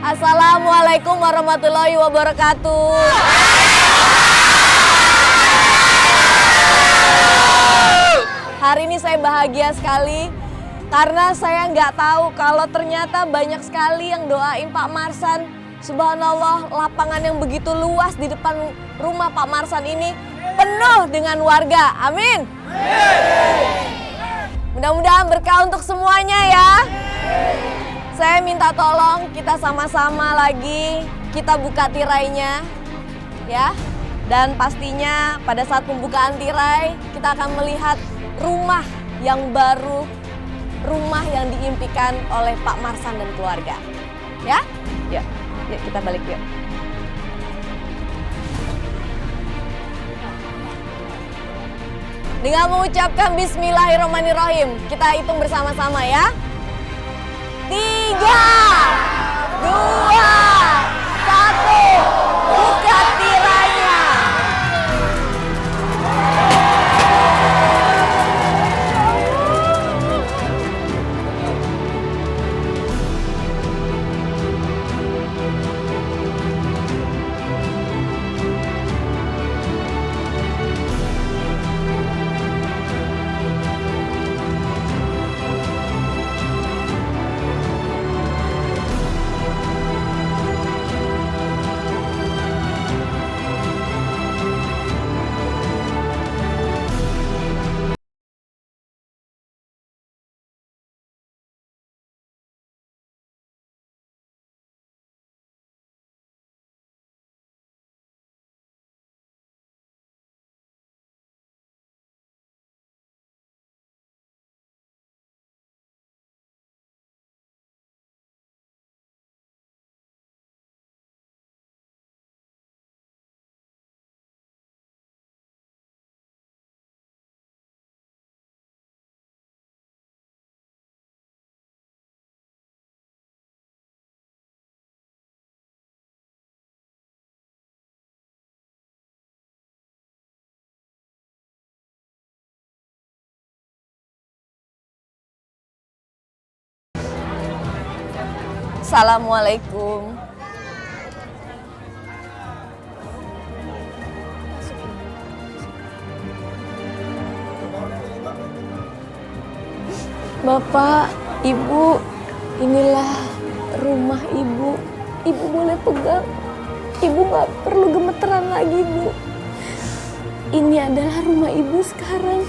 Assalamualaikum warahmatullahi wabarakatuh. Hari ini saya bahagia sekali karena saya nggak tahu kalau ternyata banyak sekali yang doain Pak Marsan. Subhanallah, lapangan yang begitu luas di depan rumah Pak Marsan ini penuh dengan warga. Amin. Mudah-mudahan berkah untuk semuanya ya. Saya minta tolong kita sama-sama lagi kita buka tirainya ya. Dan pastinya pada saat pembukaan tirai kita akan melihat rumah yang baru, rumah yang diimpikan oleh Pak Marsan dan keluarga. Ya? Yuk kita balik yuk. Dengan mengucapkan Bismillahirrahmanirrahim, kita hitung bersama-sama ya. 3, 2, 1, buka tirainya. Assalamualaikum. Bapak, Ibu, inilah rumah Ibu. Ibu boleh pegang. Ibu gak perlu gemeteran lagi, Bu. Ini adalah rumah Ibu sekarang.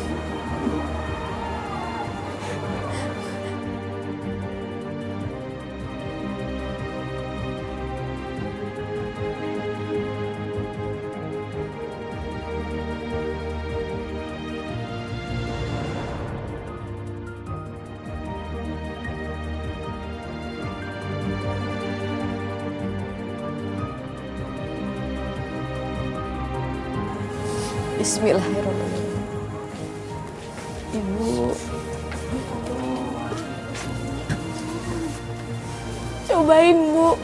Bismillahirrahmanirrahim. Ibu, cobain Bu.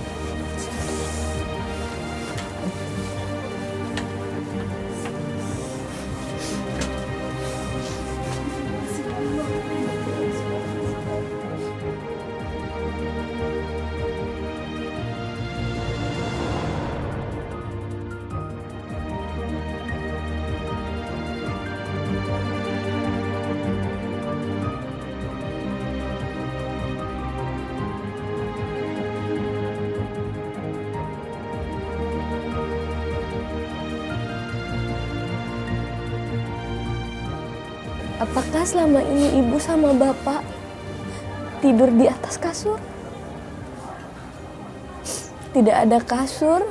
Apakah selama ini Ibu sama Bapak tidur di atas kasur? Tidak ada kasur,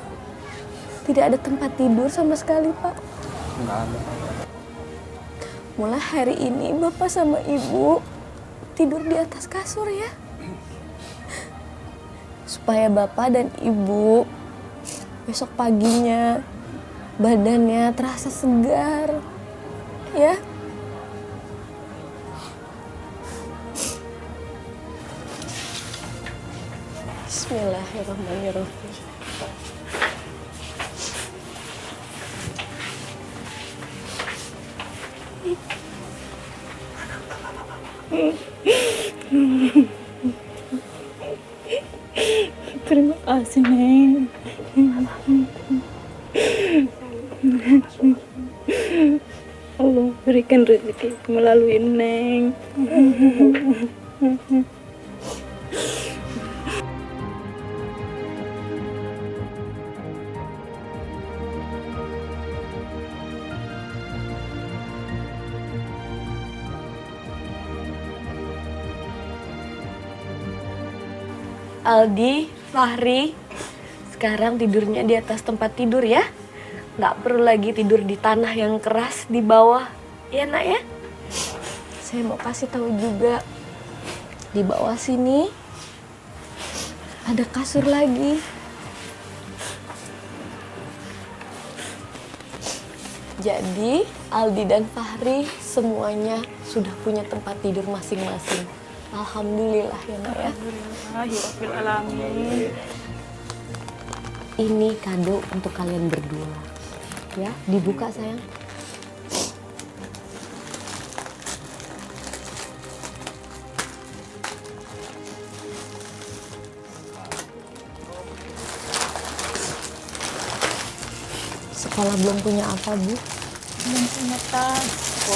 tidak ada tempat tidur sama sekali, Pak. Enggak ada. Mulai hari ini Bapak sama Ibu tidur di atas kasur ya. Supaya Bapak dan Ibu besok paginya badannya terasa segar. Ya. Bismillahirrahmanirrahim. Terima kasih. kasih, Neng. Allah berikan rezeki melalui Neng. Aldi, Fahri, sekarang tidurnya di atas tempat tidur ya. Nggak perlu lagi tidur di tanah yang keras di bawah. Ya nak ya? Saya mau kasih tahu juga, di bawah sini ada kasur lagi. Jadi Aldi dan Fahri semuanya sudah punya tempat tidur masing-masing. Alhamdulillah ya nak ya. Alhamdulillahirabbil alamin. Ini kado untuk kalian berdua. Ya, dibuka sayang. Sekolah belum punya apa, Bu? Belum punya tas.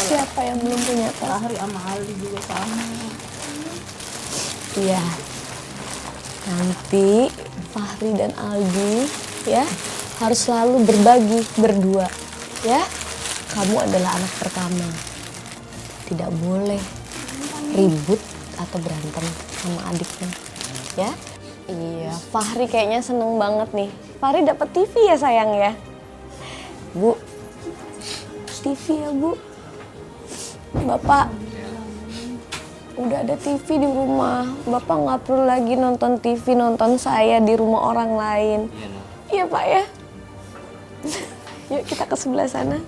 Siapa yang belum punya tas? Fahri sama Aldi juga sama. Iya. Nanti Fahri dan Aldi ya harus selalu berbagi berdua. Ya. Kamu adalah anak pertama. Tidak boleh ribut atau berantem sama adiknya. Ya. Iya, Fahri kayaknya seneng banget nih. Fahri dapat TV ya sayang ya? Bu, TV ya Bu. Bapak udah ada TV di rumah. Bapak nggak perlu lagi nonton TV, nonton saya di rumah orang lain. Iya Pak ya. Yuk kita ke sebelah sana.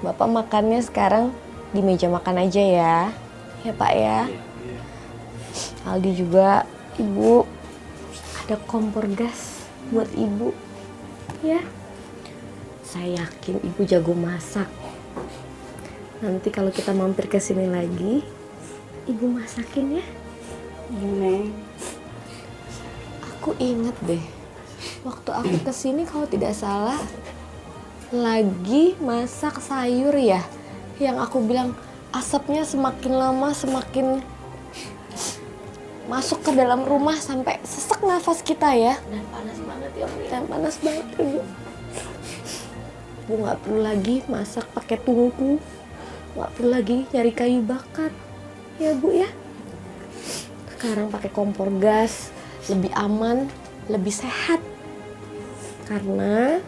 Bapak makannya sekarang di meja makan aja ya. Ya Pak ya. Aldi juga, Ibu, ada kompor gas buat Ibu. Ya. Saya yakin Ibu jago masak. Nanti kalau kita mampir ke sini lagi, Ibu masakin ya. Neng. Aku inget deh, waktu aku kesini kalau tidak salah lagi masak sayur ya. Yang aku bilang asapnya semakin lama semakin masuk ke dalam rumah sampai sesak nafas kita ya. Dan panas banget ya Bu. Dan panas banget ya Bu. Bu nggak perlu lagi masak pakai tungku, nggak perlu lagi nyari kayu bakar, ya Bu ya. Sekarang pakai kompor gas, lebih aman, lebih sehat. Karena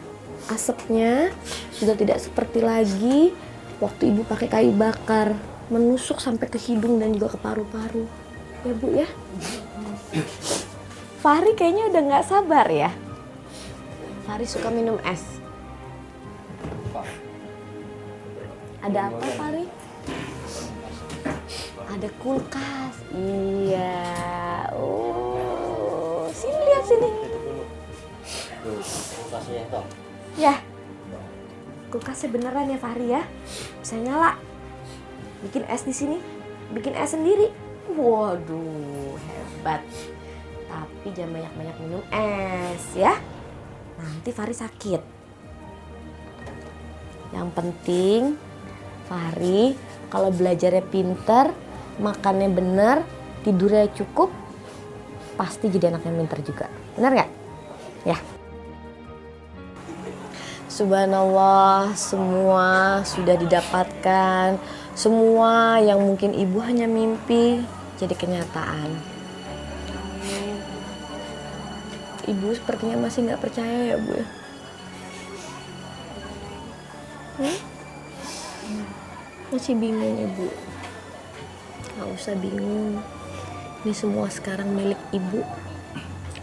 asapnya sudah tidak seperti lagi waktu Ibu pakai kayu bakar, menusuk sampai ke hidung dan juga ke paru-paru, ya Bu ya. Fahri kayaknya udah nggak sabar ya. Fahri suka minum es. Ada apa, Fahri? Ada kulkas. Iya. Oh, sini lihat sini. Ya. Kulkasnya beneran ya, Fahri ya. Bisa nyala. Bikin es di sini. Bikin es sendiri. Waduh, hebat. Tapi jangan banyak-banyak minum es ya. Nanti Fahri sakit. Yang penting Fahri kalau belajarnya pinter, makannya bener, tidurnya cukup, pasti jadi anak yang pinter juga. Bener nggak? Ya. Subhanallah, semua sudah didapatkan. Semua yang mungkin Ibu hanya mimpi jadi kenyataan. Ibu sepertinya masih nggak percaya ya Bu ya. Masih bingung Ibu. Nggak usah bingung. Ini semua sekarang milik Ibu.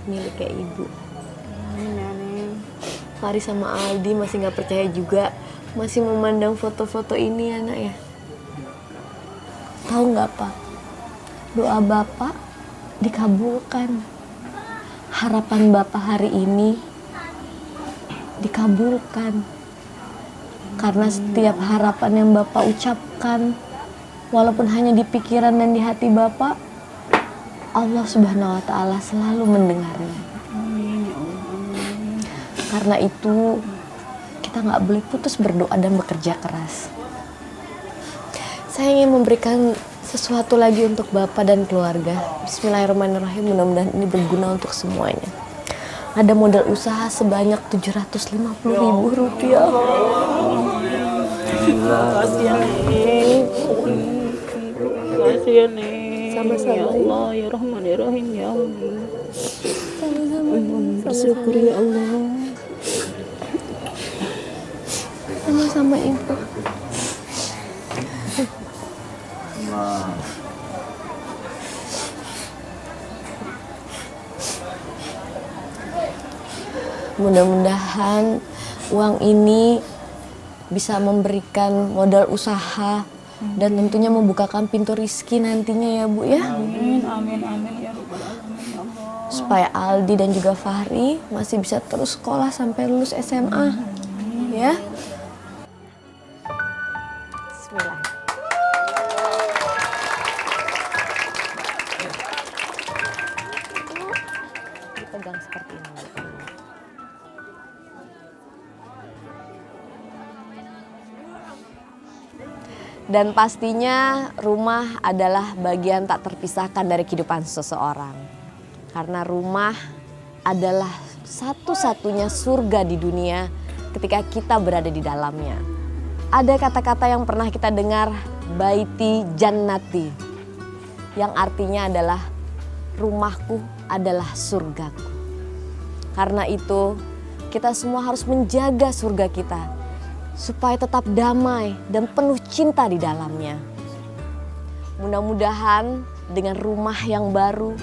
Miliknya Ibu. Fahri sama Aldi masih nggak percaya juga. Masih memandang foto-foto ini ya nak ya. Tahu nggak Pak? Doa Bapak dikabulkan. Harapan Bapak hari ini dikabulkan. Karena setiap harapan yang Bapak ucapkan walaupun hanya di pikiran dan di hati Bapak, Allah Subhanahu wa Ta'ala selalu mendengarnya. Amin ya Allah. Amin. Karena itu kita nggak boleh putus berdoa dan bekerja keras. Saya ingin memberikan sesuatu lagi untuk Bapak dan keluarga. Bismillahirrahmanirrahim, mudah-mudahan ini berguna untuk semuanya. Ada modal usaha sebanyak Rp750.000. Makasih ya Neng. Makasih ya Neng. Sama-sama, Ya Allah ya Rahman ya Rahim ya Allah. Sama-sama. Bersyukur ya Allah. Sama-sama Ibu. Mudah-mudahan uang ini bisa memberikan modal usaha dan tentunya membukakan pintu rizki nantinya ya Bu ya. Amin amin amin ya Rabbal alamin ya Allah. Supaya Aldi dan juga Fahri masih bisa terus sekolah sampai lulus SMA. Ya. Bismillah. Dipegang seperti ini. Dan pastinya rumah adalah bagian tak terpisahkan dari kehidupan seseorang. Karena rumah adalah satu-satunya surga di dunia ketika kita berada di dalamnya. Ada kata-kata yang pernah kita dengar, baiti jannati, yang artinya adalah rumahku adalah surgaku. Karena itu kita semua harus menjaga surga kita supaya tetap damai dan penuh cinta di dalamnya. Mudah-mudahan dengan rumah yang baru,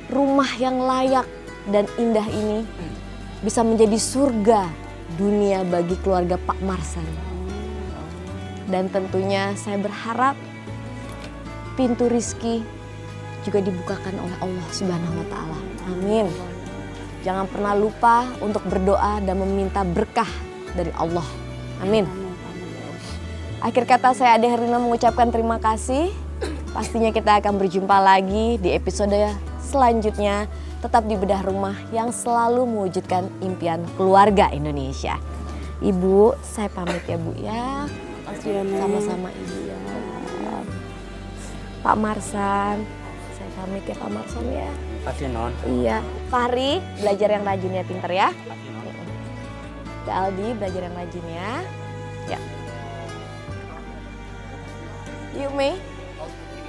rumah yang layak dan indah ini bisa menjadi surga dunia bagi keluarga Pak Marsan. Dan tentunya saya berharap pintu rizki juga dibukakan oleh Allah Subhanahu wa Ta'ala. Amin. Jangan pernah lupa untuk berdoa dan meminta berkah dari Allah. Amin. Akhir kata saya Ade Herlina mengucapkan terima kasih. Pastinya kita akan berjumpa lagi di episode selanjutnya. Tetap di Bedah Rumah yang selalu mewujudkan impian keluarga Indonesia. Ibu, saya pamit ya Bu ya. Sama-sama Ibu ya. Pak Marsan, saya pamit ya Pak Marsan ya. Kasih non. Iya. Fahri, belajar yang rajin ya, pinter ya. Kak Aldi, belajar yang rajin ya. Ya. Yuk Mei.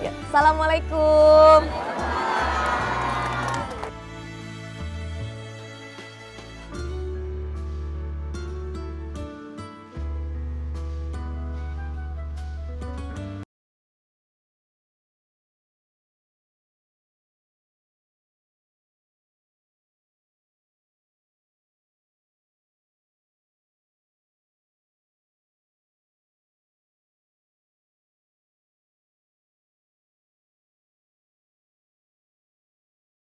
Ya. Assalamualaikum.